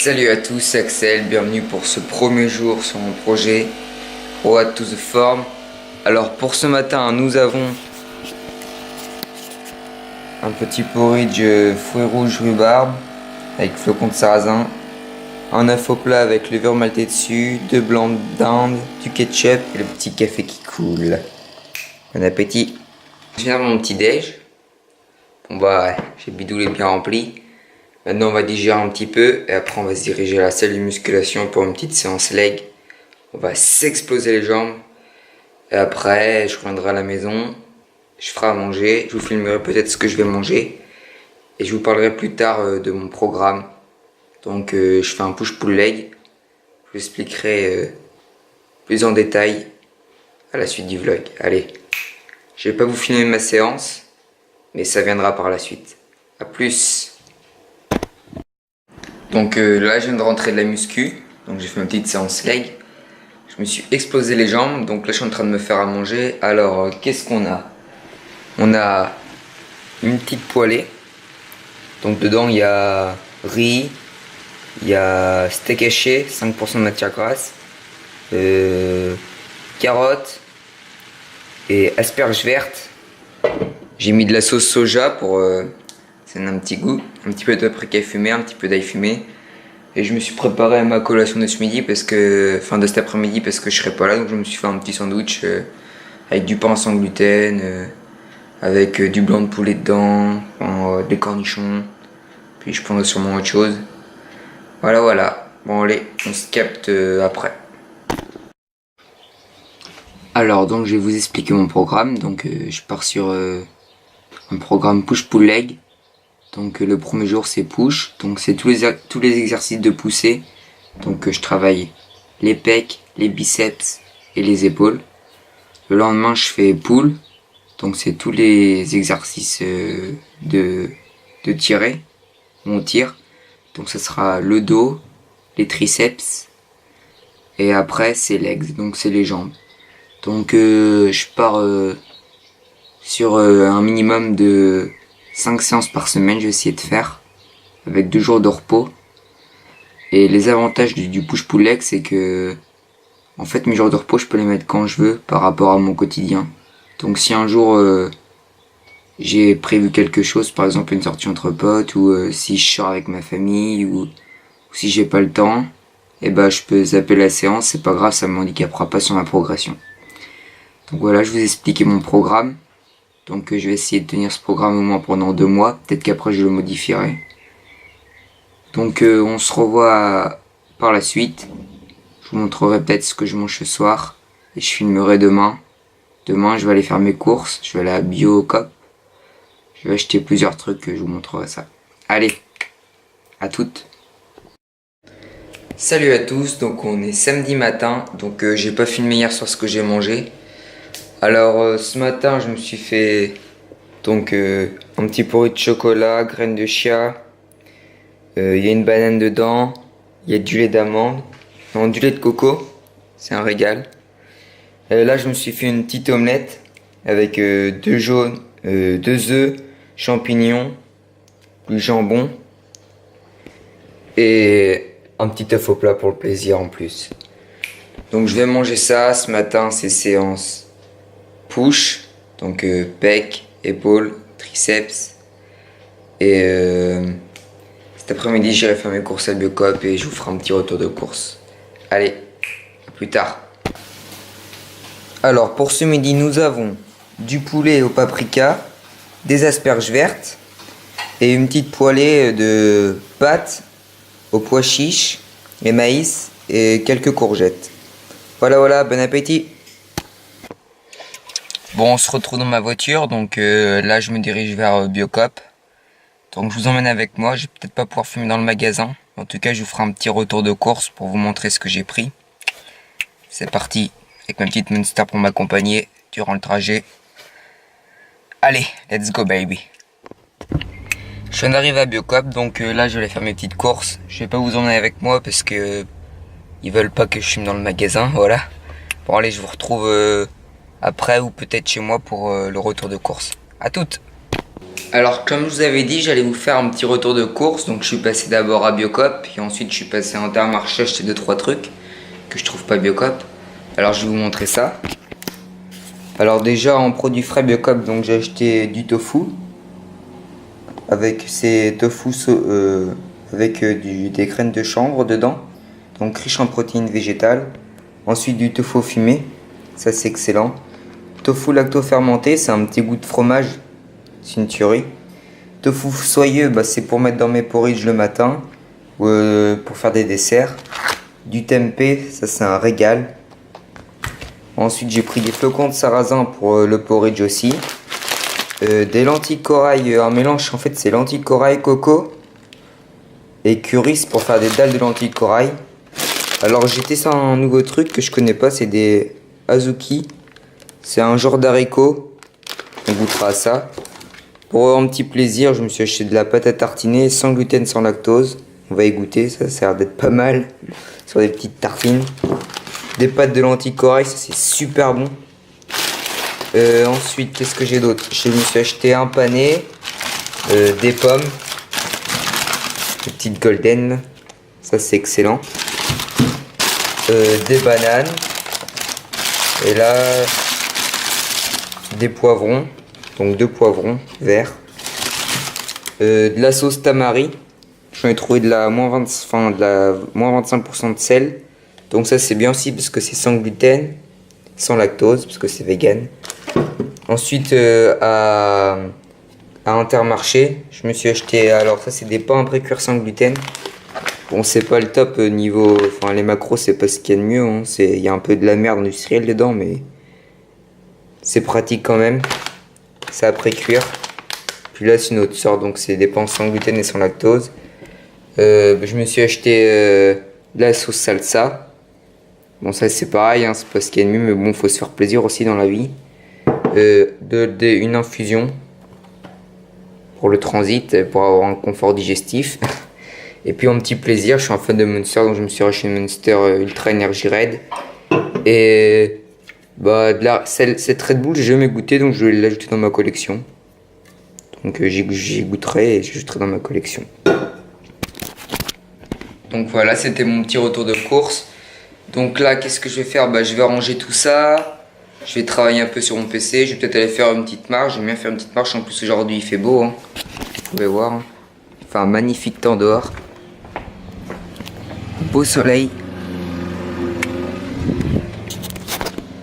Salut à tous, c'est Axel, bienvenue pour ce premier jour sur mon projet Road to the Farm. Alors pour ce matin, nous avons un petit porridge fruits rouges rhubarbe avec flocons de sarrasin, un œuf au plat avec levure maltais dessus, 2 blancs d'Inde, du ketchup et le petit café qui coule. Bon appétit. Je viens de mon petit déj. Bon bah j'ai bidoulé bien rempli. Maintenant on va digérer un petit peu et après on va se diriger à la salle de musculation pour une petite séance leg. On va s'exploser les jambes et après je reviendrai à la maison, je ferai à manger, je vous filmerai peut-être ce que je vais manger et je vous parlerai plus tard de mon programme. Donc je fais un push-pull leg, je vous expliquerai plus en détail à la suite du vlog. Allez, je vais pas vous filmer ma séance mais ça viendra par la suite. A plus. Donc là je viens de rentrer de la muscu, donc j'ai fait ma petite séance leg. Je me suis explosé les jambes, donc là je suis en train de me faire à manger. Alors qu'est-ce qu'on a? On a une petite poêlée. Donc dedans il y a riz, il y a steak haché, 5% de matière grasse, carottes et asperges vertes. J'ai mis de la sauce soja pour... ça donne un petit goût, un petit peu de paprika fumé, un petit peu d'ail fumé. Et je me suis préparé à ma collation de ce midi parce que, enfin de cet après-midi parce que je serai pas là, donc je me suis fait un petit sandwich avec du pain sans gluten, avec du blanc de poulet dedans, des cornichons, puis je prendrai sûrement autre chose. Voilà. Bon allez, on se capte après. Alors donc je vais vous expliquer mon programme. Donc je pars sur un programme push-pull leg. Donc le premier jour c'est push, donc c'est tous les exercices de poussée. Donc je travaille les pecs, les biceps et les épaules. Le lendemain je fais pull, donc c'est tous les exercices de tirer, où on tire. Donc ça sera le dos, les triceps et après c'est legs, donc c'est les jambes. Donc je pars sur un minimum de 5 séances par semaine, je vais essayer de faire, avec 2 jours de repos. Et les avantages du push-pull leg, c'est que, en fait, mes jours de repos, je peux les mettre quand je veux par rapport à mon quotidien. Donc si un jour, j'ai prévu quelque chose, par exemple une sortie entre potes, ou si je sors avec ma famille, ou si j'ai pas le temps, et ben je peux zapper la séance, c'est pas grave, ça m'handicapera pas sur ma progression. Donc voilà, je vous ai expliqué mon programme. Donc je vais essayer de tenir ce programme au moins pendant 2 mois. Peut-être qu'après je le modifierai. Donc on se revoit par la suite. Je vous montrerai peut-être ce que je mange ce soir. Et je filmerai demain. Demain je vais aller faire mes courses. Je vais aller à Bio-Coop. Je vais acheter plusieurs trucs. Je vous montrerai ça. Allez, à toutes. Salut à tous. Donc on est samedi matin. Donc j'ai pas filmé hier soir ce que j'ai mangé. Alors ce matin je me suis fait donc un petit porridge de chocolat, graines de chia, il y a une banane dedans, il y a du lait d'amande, non du lait de coco, c'est un régal. Là je me suis fait une petite omelette avec 2 jaunes, 2 œufs, champignons, du jambon et un petit œuf au plat pour le plaisir en plus. Donc je vais manger ça, ce matin c'est séance push, donc pec, épaules, triceps. Et cet après-midi j'irai faire mes courses à Bio-Coop et je vous ferai un petit retour de course. Allez, à plus tard. Alors pour ce midi nous avons du poulet au paprika, des asperges vertes et une petite poêlée de pâtes aux pois chiches et maïs et quelques courgettes. Voilà, bon appétit. Bon, on se retrouve dans ma voiture, donc là je me dirige vers Bio-Coop. Donc je vous emmène avec moi, je vais peut-être pas pouvoir filmer dans le magasin. En tout cas, je vous ferai un petit retour de course pour vous montrer ce que j'ai pris. C'est parti, avec ma petite Monster pour m'accompagner durant le trajet. Allez, let's go baby. Je viens d'arriver à Bio-Coop, donc là je vais aller faire mes petites courses. Je vais pas vous emmener avec moi parce que ils veulent pas que je filme dans le magasin, voilà. Bon allez, je vous retrouve... après ou peut-être chez moi pour le retour de course. À toutes. Alors comme je vous avais dit, j'allais vous faire un petit retour de course. Donc je suis passé d'abord à Biocop, puis ensuite je suis passé à Intermarché acheter 2-3 trucs que je trouve pas Biocop. Alors je vais vous montrer ça. Alors déjà en produit frais Biocop, donc j'ai acheté du tofu avec ces tofu avec des graines de chanvre dedans, donc riche en protéines végétales. Ensuite du tofu fumé, ça c'est excellent. Tofu lacto-fermenté, c'est un petit goût de fromage, c'est une tuerie. Tofu soyeux, c'est pour mettre dans mes porridge le matin, ou pour faire des desserts. Du tempeh, ça c'est un régal. Ensuite j'ai pris des flocons de sarrasin pour le porridge aussi. Des lentilles corail, un mélange, en fait c'est lentilles corail, coco et curry pour faire des dalles de lentilles corail. Alors j'ai testé un nouveau truc que je connais pas, c'est des azuki. C'est un genre d'haricot, on goûtera à ça. Pour un petit plaisir, je me suis acheté de la pâte à tartiner sans gluten, sans lactose. On va y goûter, ça a l'air d'être pas mal sur des petites tartines. Des pâtes de lentilles corail, ça c'est super bon. Ensuite, qu'est-ce que j'ai d'autre? Je me suis acheté un pané, des pommes, des petites golden, ça c'est excellent. Des bananes, et là, des poivrons, donc 2 poivrons verts. De la sauce tamari, j'en ai trouvé de la moins 25% de sel. Donc ça c'est bien aussi parce que c'est sans gluten, sans lactose, parce que c'est vegan. Ensuite à Intermarché, je me suis acheté, alors ça c'est des pains à pré-cuire sans gluten. Bon c'est pas le top niveau, les macros c'est pas ce qu'il y a de mieux, hein. Il y a un peu de la merde industrielle dedans mais c'est pratique quand même. C'est à pré-cuire. Puis là c'est une autre sorte, donc c'est des pains sans gluten et sans lactose. Je me suis acheté de la sauce salsa. Bon ça c'est pareil, hein, c'est pas ce qu'il y a de mieux, mais bon faut se faire plaisir aussi dans la vie. Une infusion pour le transit, pour avoir un confort digestif. Et puis un petit plaisir, je suis un fan de Monster, donc je me suis acheté une Monster Ultra Energy Red. Et cette Red Bull j'ai jamais goûté, donc je vais l'ajouter dans ma collection. Donc j'y goûterai et j'ajouterai dans ma collection. Donc voilà, c'était mon petit retour de course. Donc là, qu'est-ce que je vais faire? Je vais ranger tout ça. Je vais travailler un peu sur mon PC. Je vais peut-être aller faire une petite marche. J'aime bien faire une petite marche. En plus, aujourd'hui, il fait beau. Hein. Vous pouvez voir. Hein. Il fait un magnifique temps dehors. Beau soleil.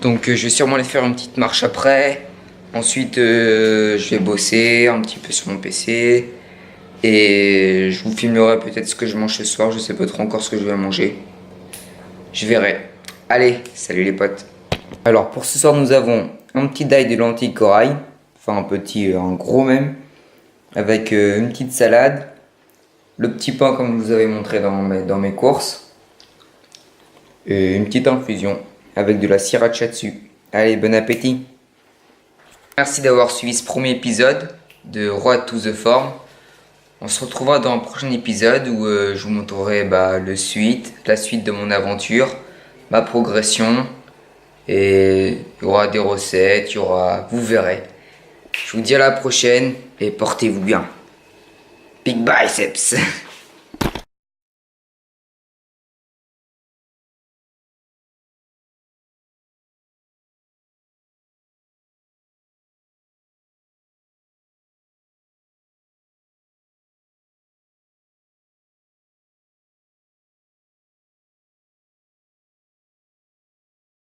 Donc, je vais sûrement aller faire une petite marche après. Ensuite, je vais bosser un petit peu sur mon PC. Et je vous filmerai peut-être ce que je mange ce soir. Je sais pas trop encore ce que je vais manger. Je verrai. Allez, salut les potes. Alors pour ce soir nous avons un petit dail de lentilles corail. Enfin un gros même. Avec une petite salade. Le petit pain comme je vous avais montré dans mes courses. Et une petite infusion avec de la sriracha dessus. Allez, bon appétit. Merci d'avoir suivi ce premier épisode de Road to the Form. On se retrouvera dans un prochain épisode où je vous montrerai la suite de mon aventure, ma progression. Et il y aura des recettes, vous verrez. Je vous dis à la prochaine et portez-vous bien. Big biceps.